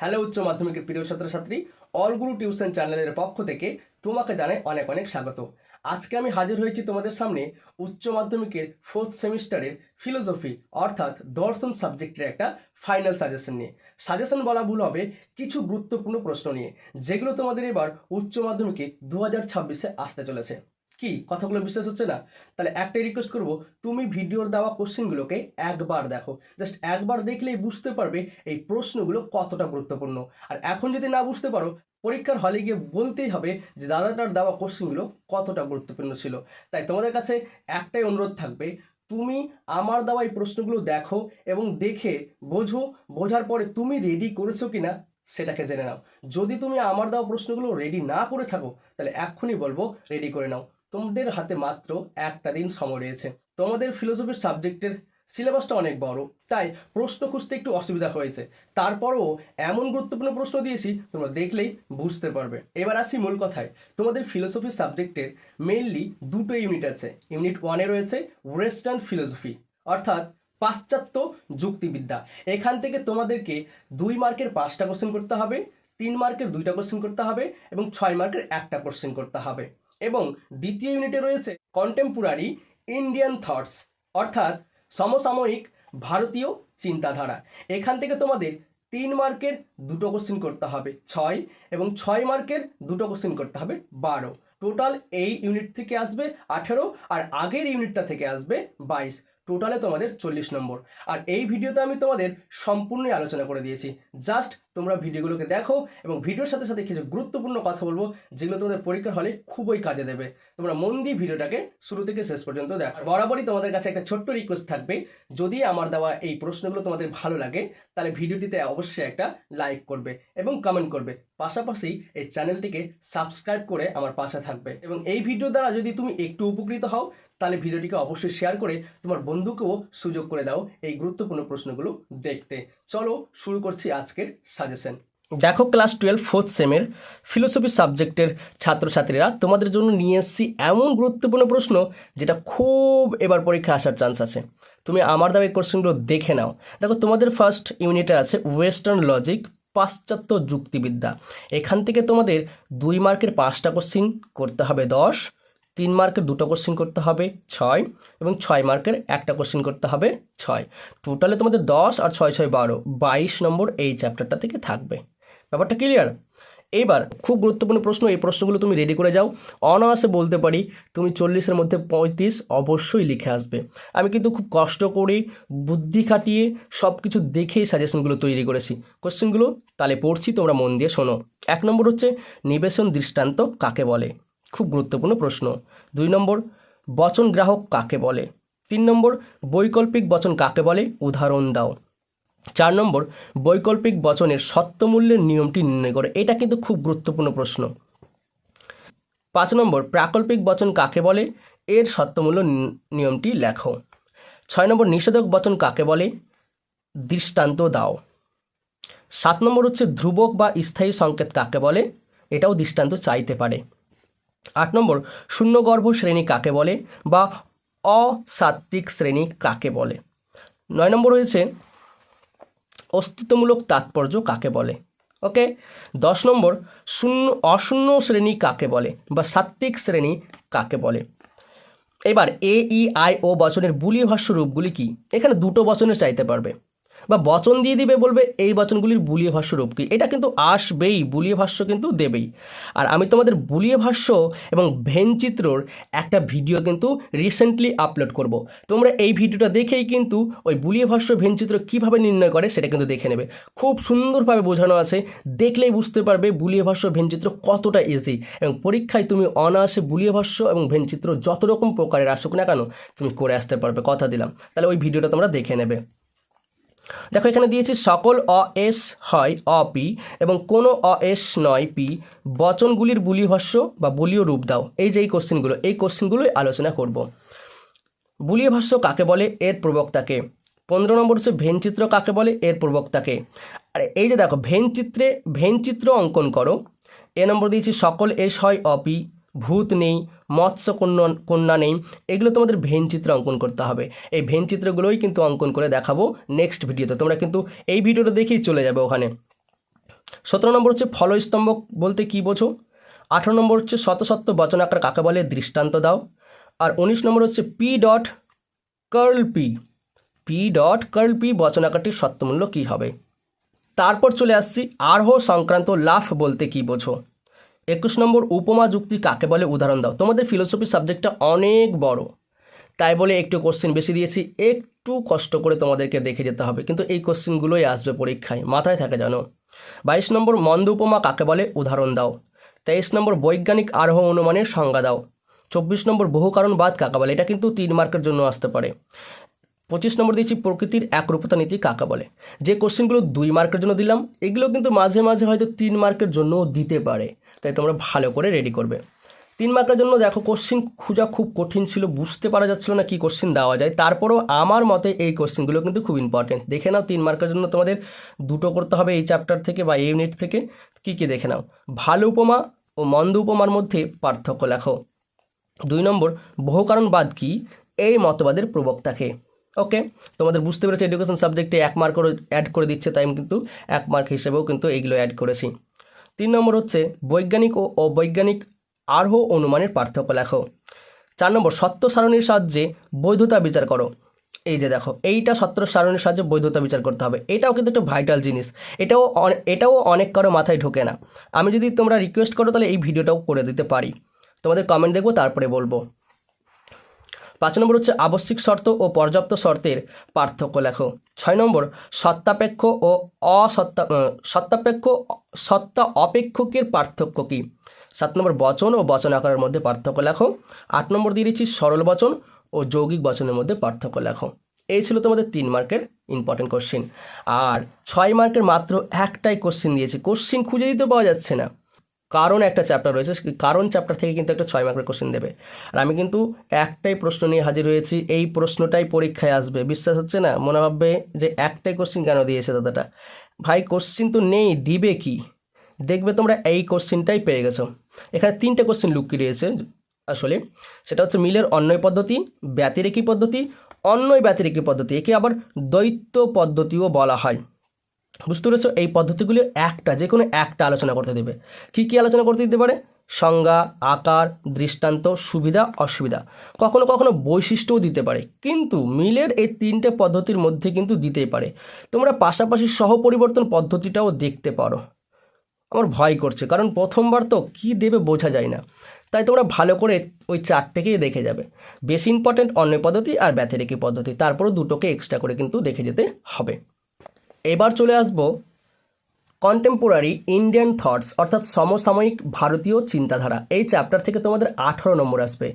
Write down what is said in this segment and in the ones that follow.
Hello উচ্চ মাধ্যমিকের প্রিয় ছাত্রছাত্রী, অলগুরু টিউশন চ্যানেলের পক্ষ থেকে তোমাকে জানাই অনেক অনেক স্বাগত। আজকে আমি হাজির হয়েছি তোমাদের সামনে উচ্চ মাধ্যমিকের 4th সেমিস্টারের ফিলোসফি অর্থাৎ দর্শন সাবজেক্টের একটা ফাইনাল সাজেশন নিয়ে। সাজেশন বলা ভুল হবে, কিছু গুরুত্বপূর্ণ প্রশ্ন নিয়ে, যেগুলো তোমাদের এবার উচ্চ মাধ্যমিকে 2026-এ আসতে চলেছে। কি কথাগুলো বিশ্বাস হচ্ছে না? তাহলে একটাই রিকোয়েস্ট করব, তুমি ভিডিওর দেওয়া কোশ্চেনগুলোকে একবার দেখো। জাস্ট একবার দেখলেই বুঝতে পারবে এই প্রশ্নগুলো কতটা গুরুত্বপূর্ণ। আর এখন যদি না বুঝতে পারো, পরীক্ষার হলে গিয়ে বলতেই হবে যে দাদাটার দেওয়া কোশ্চেনগুলো কতটা গুরুত্বপূর্ণ ছিল। তাই তোমাদের কাছে একটাই অনুরোধ থাকবে, তুমি আমার দেওয়া এই প্রশ্নগুলো দেখো এবং দেখে বোঝো, বোঝার পরে তুমি রেডি করেছো কিনা সেটাকে জেনে নাও। যদি তুমি আমার দেওয়া প্রশ্নগুলো রেডি না করে থাকো, তাহলে এক্ষুনি বলবো রেডি করে নাও। তোমাদের হাতে মাত্র একটা দিন সময় রয়েছে। তোমাদের ফিলোসফির সাবজেক্টের সিলেবাসটা অনেক বড়, তাই প্রশ্ন খুঁজতে একটু অসুবিধা হয়েছে। তারপরও এমন গুরুত্বপূর্ণ প্রশ্ন দিয়েছি, তোমরা দেখলেই বুঝতে পারবে। এবার আসি মূল কথায়। তোমাদের ফিলোসফি সাবজেক্টের মেইনলি দুটো ইউনিট আছে। ইউনিট 1-এ রয়েছে ওয়েস্টার্ন ফিলোসফি অর্থাৎ পাশ্চাত্য যুক্তিবিদ্যা। এখান থেকে তোমাদেরকে 2 মার্কের 5টা কোশ্চেন করতে হবে, 3 মার্কের 2টা কোশ্চেন করতে হবে এবং 6 মার্কের একটা কোশ্চেন করতে হবে। এবং দ্বিতীয় ইউনিটে রয়েছে কন্টেম্পোরারি ইন্ডিয়ান থটস অর্থাৎ সমসাময়িক ভারতীয় চিন্তাধারা। এখান থেকে তোমাদের 3 মার্কের 2টো কোশ্চেন করতে হবে 6 এবং 6 মার্কের 2টো কোশ্চেন করতে হবে 12। টোটাল এই ইউনিট থেকে আসবে 18 আর আগের ইউনিটটা থেকে আসবে 22। টোটালে তোমাদের 40 নম্বর। আর এই ভিডিওতে আমি তোমাদের সম্পূর্ণই আলোচনা করে দিয়েছি। জাস্ট তোমরা ভিডিওগুলোকে দেখো এবং ভিডিওর সাথে সাথে কিছু গুরুত্বপূর্ণ কথা বলবো, যেগুলো তোমাদের পরীক্ষার হলে খুবই কাজে দেবে। তোমরা মন দিয়ে ভিডিওটাকে শুরু থেকে শেষ পর্যন্ত দেখো। বরাবরই তোমাদের কাছে একটা ছোট্ট রিকোয়েস্ট থাকবে, যদি আমার দেওয়া এই প্রশ্নগুলো তোমাদের ভালো লাগে, তাহলে ভিডিওটিতে অবশ্যই একটা লাইক করবে এবং কমেন্ট করবে। পাশাপাশি এই চ্যানেলটিকে সাবস্ক্রাইব করে আমার পাশে থাকবে। এবং এই ভিডিও দ্বারা যদি তুমি একটু উপকৃত হও, তাহলে ভিডিওটিকে অবশ্যই শেয়ার করে তোমার বন্ধুকেও সুযোগ করে দাও এই গুরুত্বপূর্ণ প্রশ্নগুলো দেখতে। চলো শুরু করছি আজকের সাজেশন। দেখো, ক্লাস 12 4th সেমের ফিলোসফি সাবজেক্টের ছাত্রছাত্রীরা, তোমাদের জন্য নিয়ে এসেছি এমন গুরুত্বপূর্ণ প্রশ্ন যেটা খুব এবার পরীক্ষা আসার চান্স আছে। তুমি আমার দেওয়া এই কোশ্চেনগুলো দেখে নাও। দেখো, তোমাদের ফার্স্ট ইউনিটে আছে ওয়েস্টার্ন লজিক পাশ্চাত্য যুক্তিবিদ্যা। এখান থেকে তোমাদের 2 মার্কের 5টা কোশ্চেন করতে হবে 10, 3 মার্কের 2টো কোশ্চেন করতে হবে 6 এবং 6 মার্কের একটা কোশ্চেন করতে হবে 6। টোটালে তোমাদের 10 আর 6 6 12, 22 নম্বর এই চ্যাপ্টারটা থেকে থাকবে। ব্যাপারটা ক্লিয়ার? এইবার খুব গুরুত্বপূর্ণ প্রশ্ন, এই প্রশ্নগুলো তুমি রেডি করে যাও। অনায়াসে বলতে পারি তুমি 40-এর মধ্যে 35 অবশ্যই লিখে আসবে। আমি কিন্তু খুব কষ্ট করে বুদ্ধি খাটিয়ে সব কিছু দেখেই সাজেশনগুলো তৈরি করেছি। কোশ্চেনগুলো তাহলে পড়ছি, তোমরা মন দিয়ে শোনো। 1 নম্বর হচ্ছে নিবেশন দৃষ্টান্ত কাকে বলে? খুব গুরুত্বপূর্ণ প্রশ্ন। 2 নম্বর বচন গ্রাহক কাকে বলে? 3 নম্বর বৈকল্পিক বচন কাকে বলে? উদাহরণ দাও। 4 নম্বর বৈকল্পিক বচনের সত্যমূল্যের নিয়মটি নির্ণয় করে। এটা কিন্তু খুব গুরুত্বপূর্ণ প্রশ্ন। 5 নম্বর প্রাকল্পিক বচন কাকে বলে? এর সত্যমূল্য নিয়মটি লেখো। 6 নম্বর নিষেধক বচন কাকে বলে? দৃষ্টান্ত দাও। 7 নম্বর হচ্ছে ধ্রুবক বা স্থায়ী সংকেত কাকে বলে? এটাও দৃষ্টান্ত চাইতে পারে। 8 নম্বর শূন্যগর্ভ শ্রেণী কাকে বলে বা অসাত্ত্বিক শ্রেণী কাকে বলে? 9 নম্বর হয়েছে অস্তিত্বমূলক তাৎপর্য কাকে বলে? ওকে। 10 নম্বর অশূন্য শ্রেণী কাকে বলে বা সাত্ত্বিক শ্রেণী কাকে বলে? এবার এ ই আই ও বচনের বুলিয় ভাষ্য রূপগুলি কি? এখানে 2টো বচনের চাইতে পারবে বা বচন দিয়ে দিবে, বলবে এই বচনগুলির বুলিয় ভাষ্য রূপ কি। এটা কিন্তু আসবেই, বুলিয় ভাষ্য কিন্তু দেবেই। আর আমি তোমাদের বুলিয় ভাষ্য এবং ভেনচিত্রর একটা ভিডিও কিন্তু রিসেন্টলি আপলোড করব। তোমরা এই ভিডিওটা দেখেই কিন্তু ওই বুলিয় ভাষ্য ভেনচিত্র কীভাবে নির্ণয় করে সেটা কিন্তু দেখে নেবে। খুব সুন্দরভাবে বোঝানো আছে, দেখলেই বুঝতে পারবে বুলিয় ভাষ্য ভেনচিত্র কতটা ইজি। এবং পরীক্ষায় তুমি অনায়াসে বুলিয় ভাষ্য এবং ভেনচিত্র যত রকম প্রকারের আসুক না কেন তুমি করে আসতে পারবে, কথা দিলাম। তাহলে ওই ভিডিওটা তোমরা দেখে নেবে। দেখো, এখানে দিয়েছি সকল অএস হয় অপি এবং কোনো অএস নয় পি, বচনগুলির বুলিয় ভাষ্য বা বুলিয় রূপ দাও। এই যে এই কোশ্চেনগুলোই আলোচনা করব। বুলিয় ভাষ্য কাকে বলে? এর প্রবক্তাকে। 15 নম্বর হচ্ছে ভেনচিত্র কাকে বলে? এর প্রবক্তাকে। আর এই যে দেখো, ভেনচিত্র অঙ্কন করো। এ নম্বর দিয়েছি সকল এস হয় অপি, ভূত নেই, মৎস্য কন্যা নেই। এগুলো তোমাদের ভেনচিত্র অঙ্কন করতে হবে। এই ভেনচিত্রগুলোই কিন্তু অঙ্কন করে দেখাবো নেক্সট ভিডিওতে। তোমরা কিন্তু এই ভিডিওটা দেখেই চলে যাবে ওখানে। 17 নম্বর হচ্ছে ফলস্তম্ভ বলতে কী বোঝো। 18 নম্বর হচ্ছে শতসত্য বচনাকার কাকে বলে, দৃষ্টান্ত দাও। আর 19 নম্বর হচ্ছে পি ডট কার্ল পি বচনাকারটির সত্যমূল্য কী হবে। তারপর চলে আসছি আরোহ সংক্রান্ত লাফ বলতে কী বোঝো। 21 নম্বর উপমা যুক্তি কাকে বলে, উদাহরণ দাও। তোমাদের ফিলোসফি সাবজেক্টটা অনেক বড়, তাই বলে একটু কোশ্চেন বেশি দিয়েছি, একটু কষ্ট করে তোমাদেরকে দেখে যেতে হবে, কিন্তু এই কোশ্চেনগুলোই আসবে পরীক্ষায়, মাথায় থাকে জানো। 22 নম্বর মন্দ উপমা কাকে বলে, উদাহরণ দাও। 23 নম্বর বৈজ্ঞানিক আরোহ অনুমানের সংজ্ঞা দাও। 24 নম্বর বহুকারণবাদ কাকে বলে, এটা কিন্তু 3 মার্কের জন্য আসতে পারে। 25 নম্বর দিয়েছি প্রকৃতির একরূপতা নীতি কাকে বলে। যে কোশ্চেনগুলো 2 মার্কের জন্য দিলাম, এগুলো কিন্তু মাঝে মাঝে হয়তো 3 মার্কের জন্যও দিতে পারে, তাই তোমরা ভালো করে রেডি করবে। 3 মার্কের জন্য দেখো কোশ্চেন খোঁজা খুব কঠিন ছিল, বুঝতে পারা যাচ্ছিল না কী কোশ্চেন দেওয়া যায়, তারপরেও আমার মতে এই কোশ্চেনগুলো কিন্তু খুব ইম্পর্টেন্ট। দেখে নাও 3 মার্কের জন্য তোমাদের 2টো করতে হবে এই চ্যাপ্টার থেকে বা এই ইউনিট থেকে। কী কী দেখে নাও। ভালো উপমা ও মন্দ উপমার মধ্যে পার্থক্য লেখো। 2 নম্বর বহুকারণবাদ কি, এই মতবাদের প্রবক্তাকে। ওকে, তোমাদের বুঝতে পেরেছে এডুকেশন সাবজেক্টে 1 মার্ক করে অ্যাড করে দিচ্ছে, তাই আমি কিন্তু 1 মার্ক হিসেবেও কিন্তু এইগুলো অ্যাড করেছি। 3 নম্বর হচ্ছে বৈজ্ঞানিক ও অবৈজ্ঞানিক আরোহ অনুমানের পার্থক্য লেখো। 4 নম্বর সত্য সারণীর সাহায্যে বৈধতা বিচার করো। এই যে দেখো, এইটা সত্য সারণীর সাহায্যে বৈধতা বিচার করতে হবে, এটাও কিন্তু একটা ভাইটাল জিনিস, এটাও অনেক কারো মাথায় ঢোকে না। আমি যদি তোমরা রিকোয়েস্ট করো তাহলে এই ভিডিওটাও করে দিতে পারি, তোমাদের কমেন্ট দেখবো তারপরে বলবো। 5 নম্বর হচ্ছে আবশ্যিক শর্ত ও পর্যাপ্ত শর্তের পার্থক্য লেখো। 6 নম্বর সত্তাপেক্ষ ও সত্তা অপেক্ষকের পার্থক্য কী। 7 নম্বর বচন ও বচন আকারের মধ্যে পার্থক্য লেখো। 8 নম্বর দিয়ে দিচ্ছি সরল বচন ও যৌগিক বচনের মধ্যে পার্থক্য লেখো। এই ছিল তোমাদের 3 মার্কের ইম্পর্টেন্ট কোশ্চেন। আর 6 মার্কের মাত্র একটাই কোশ্চেন দিয়েছি, কোশ্চেন খুঁজে দিতে পাওয়া যাচ্ছে না, কারণ একটা চ্যাপ্টার রয়েছে, কারণ চ্যাপ্টার থেকে কিন্তু একটা 6 মার্কের কোশ্চেন দেবে। আর আমি কিন্তু একটাই প্রশ্ন নিয়ে হাজির হয়েছি, এই প্রশ্নটাই পরীক্ষায় আসবে। বিশ্বাস হচ্ছে না? মনে ভাববে যে একটাই কোশ্চেন কেন দিয়েছে দাদাটা। ভাই কোশ্চেন তো নেই, দিবে কি? দেখবে তোমরা এই কোশ্চেনটাই পেয়ে গেছো। এখানে 3টে কোশ্চেন লুকিয়ে রয়েছে আসলে, সেটা হচ্ছে মিলের অন্বয় পদ্ধতি, ব্যতিরেকী পদ্ধতি, অন্বয় ব্যতিরেকী পদ্ধতি, একে আবার দ্বৈত পদ্ধতিও বলা হয়। বুঝতে পেরেছো? এই পদ্ধতিগুলি যে কোনো একটা আলোচনা করতে দেবে। কী কী আলোচনা করতে দিতে পারে? সংজ্ঞা, আকার, দৃষ্টান্ত, সুবিধা, অসুবিধা, কখনো কখনো বৈশিষ্ট্যও দিতে পারে, কিন্তু মিলের এই 3টে পদ্ধতির মধ্যে কিন্তু দিতেই পারে। তোমরা পাশাপাশি সহপরিবর্তন পদ্ধতিটাও দেখতে পারো। আমার ভয় করছে, কারণ প্রথমবার তো কী দেবে বোঝা যায় না, তাই তোমরা ভালো করে ওই 4টেকেই দেখে যাবে। বেশি ইম্পর্টেন্ট অন্যয় পদ্ধতি আর ব্যতিরেকী পদ্ধতি, তারপরেও 2টোকে এক্সট্রা করে কিন্তু দেখে যেতে হবে। এবার চলে আসবো কন্টেম্পোরারি ইন্ডিয়ান থটস, অর্থাৎ সমসাময়িক ভারতীয় চিন্তাধারা। এই চ্যাপ্টার থেকে তোমাদের 18 নম্বর আসবে।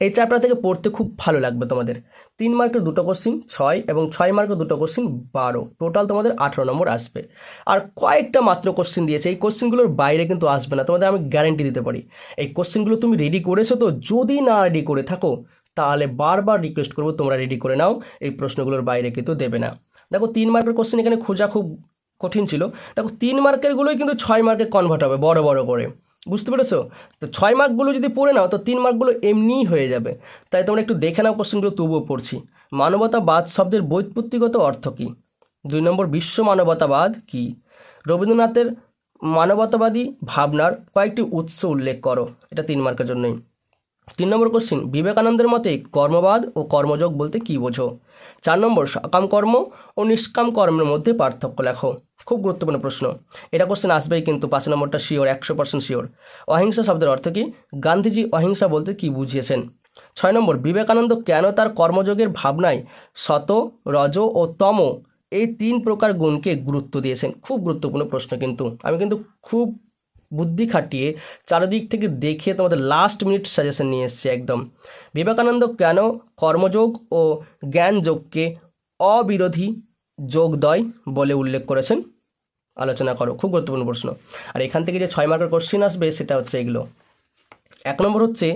এই চ্যাপ্টার থেকে পড়তে খুব ভালো লাগবে তোমাদের। 3 মার্কের 2টো কোশ্চিন 6 এবং 6 মার্কের 2টো কোশ্চিন 12, টোটাল তোমাদের 18 নম্বর আসবে। আর কয়েকটা মাত্র কোশ্চিন দিয়েছে, এই কোশ্চিনগুলোর বাইরে কিন্তু আসবে না, তোমাদের আমি গ্যারেন্টি দিতে পারি। এই কোশ্চিনগুলো তুমি রেডি করেছো তো? যদি না রেডি করে থাকো তাহলে বারবার রিকোয়েস্ট করবো তোমরা রেডি করে নাও, এই প্রশ্নগুলোর বাইরে কিন্তু দেবে না। দেখো 3 মার্কের কোশ্চেন এখানে খোঁজা খুব কঠিন ছিল। দেখো 3 মার্কেরগুলোই কিন্তু 6 মার্কে কনভার্ট হবে বড় বড় করে, বুঝতে পেরেছো? তো 6 মার্কগুলো যদি পড়ে নাও তো 3 মার্কগুলো এমনিই হয়ে যাবে। তাই তোমরা একটু দেখে নাও কোশ্চেনগুলো, তবুও পড়ছি। মানবতাবাদ শব্দের ব্যুৎপত্তিগত অর্থ কী? 2 নম্বর বিশ্ব মানবতাবাদ কী? রবীন্দ্রনাথের মানবতাবাদী ভাবনার কয়েকটি উৎস উল্লেখ করো। এটা 3 মার্কের জন্যই। 3 নম্বর কোশ্চিন বিবেকানন্দের মতে কর্মবাদ ও কর্মযোগ বলতে কী বোঝো। 4 নম্বর সকাম কর্ম ও নিষ্কাম কর্মের মধ্যে পার্থক্য লেখো। খুব গুরুত্বপূর্ণ প্রশ্ন, এটা কোশ্চেন আসবেই কিন্তু। 5 নম্বরটা শিওর, 100% শিওর। অহিংসা শব্দের অর্থ কী? গান্ধীজি অহিংসা বলতে কী বুঝিয়েছেন। 6 নম্বর বিবেকানন্দ কেন তার কর্মযোগের ভাবনায় সত, রজ ও তম এই 3 প্রকার গুণকে গুরুত্ব দিয়েছেন। খুব গুরুত্বপূর্ণ প্রশ্ন কিন্তু, আমি কিন্তু খুব বুদ্ধি খাটিয়ে চারিদিক থেকে দেখে তোমাদের লাস্ট মিনিট সাজেশন নিয়ে এসছে একদম। বিবেকানন্দ কেন কর্মযোগ ও জ্ঞানযোগকে অবিরোধী যোগদ্বয় বলে উল্লেখ করেছেন, আলোচনা করো। খুব গুরুত্বপূর্ণ প্রশ্ন। আর এখান থেকে যে 6 মার্কের কোশ্চেন আসবে সেটা হচ্ছে এগুলো। 1 নম্বর হচ্ছে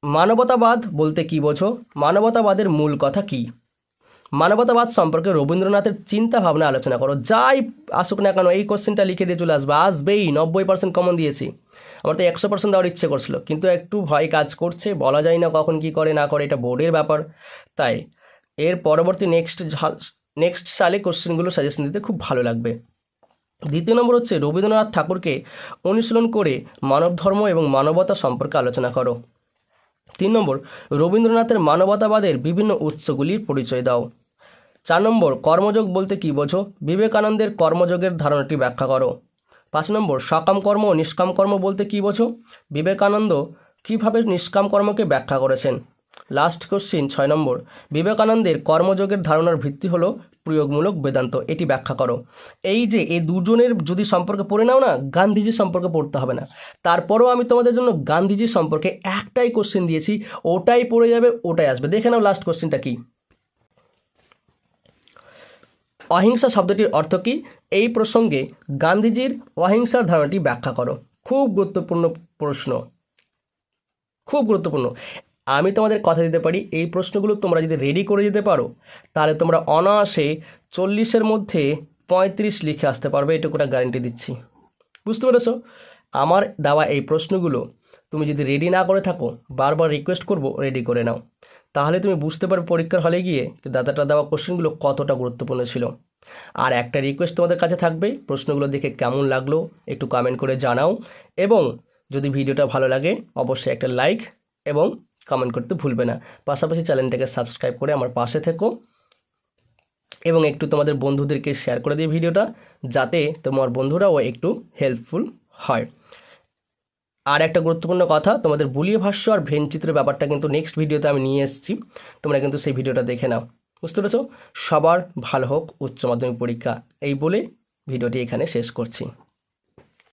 মানবতাবাদ বলতে কী বোঝো। মানবতাবাদের মূল কথা কী? মানবতাবাদ সম্পর্কে রবীন্দ্রনাথের চিন্তা ভাবনা আলোচনা করো। যাই আসুক না কেন এই কোশ্চেনটা লিখে দিয়ে চলে আসবেই। 90% কমন দিয়েছি। আমার তো 100% দেওয়ার ইচ্ছে করছিল, কিন্তু একটু ভয় কাজ করছে, বলা যায় না কখন কি করে না করে, এটা বোর্ডের ব্যাপার। তাই এর পরবর্তী নেক্সট সালে কোশ্চেনগুলো সাজেশন দিতে খুব ভালো লাগবে। দ্বিতীয় নম্বর হচ্ছে রবীন্দ্রনাথ ঠাকুরকে অনুশীলন করে মানব ধর্ম এবং মানবতা সম্পর্কে আলোচনা করো। 3 নম্বর রবীন্দ্রনাথের মানবতাবাদের বিভিন্ন উৎসগুলির পরিচয় দাও। 4 নম্বর কর্মযোগ বলতে কী বোঝো? বিবেকানন্দের কর্মযোগের ধারণাটি ব্যাখ্যা করো। 5 নম্বর সকাম কর্ম ও নিষ্কাম কর্ম বলতে কী বোঝো? বিবেকানন্দ কীভাবে নিষ্কাম কর্মকে ব্যাখ্যা করেছেন। লাস্ট কোশ্চিন 6 নম্বর বিবেকানন্দের কর্মযোগের ধারণার ভিত্তি হলো প্রয়োগমূলক বেদান্ত, এটি ব্যাখ্যা করো। এই যে এই দুজনের যদি সম্পর্কে পড়ে নাও না, গান্ধীজি সম্পর্কে পড়তে হবে না। তারপরেও আমি তোমাদের জন্য গান্ধীজি সম্পর্কে একটাই কোশ্চেন দিয়েছি, ওটাই পড়ে যাবে, ওটাই আসবে। দেখে নাও লাস্ট কোশ্চেনটা কি। অহিংসা শব্দটির অর্থ কী? এই প্রসঙ্গে গান্ধীজির অহিংসার ধারণাটি ব্যাখ্যা করো। খুব গুরুত্বপূর্ণ প্রশ্ন, খুব গুরুত্বপূর্ণ। আমি তোমাদের কথা দিতে পারি, এই প্রশ্নগুলো তোমরা যদি রেডি করে যেতে পারো তাহলে তোমরা অনায়াসে 40-এর মধ্যে 35 লিখে আসতে পারবে, এটুকুটা গ্যারান্টি দিচ্ছি। বুঝতে পেরেছো? আমার দেওয়া এই প্রশ্নগুলো তুমি যদি রেডি না করে থাকো, বারবার রিকোয়েস্ট করব রেডি করে নাও, তাহলে তুমি বুঝতে পারবে পরীক্ষার হলে গিয়ে দাদাটা দেওয়া কোশ্চেনগুলো কতটা গুরুত্বপূর্ণ ছিল। আর একটা রিকোয়েস্ট তোমাদের কাছে থাকবে, প্রশ্নগুলো দেখে কেমন লাগলো একটু কমেন্ট করে জানাও, এবং যদি ভিডিওটা ভালো লাগে অবশ্যই একটা লাইক এবং কমেন্ট করতে ভুলবে না। পাশাপাশি চ্যানেলটাকে সাবস্ক্রাইব করে আমার পাশে থেকো এবং একটু তোমাদের বন্ধুদেরকে শেয়ার করে দিও ভিডিওটা, যাতে তোমার বন্ধুরাও একটু হেল্পফুল হয়। আর একটা গুরুত্বপূর্ণ কথা, তোমাদের বুলিয়ে ভাষ্য আর ভেনচিত্রের ব্যাপারটা কিন্তু নেক্সট ভিডিওতে আমি নিয়ে এসেছি, তোমরা কিন্তু সেই ভিডিওটা দেখে নাও। বুঝতে পেরেছো? সবার ভালো হোক উচ্চ মাধ্যমিক পরীক্ষা, এই বলে ভিডিওটি এখানে শেষ করছি।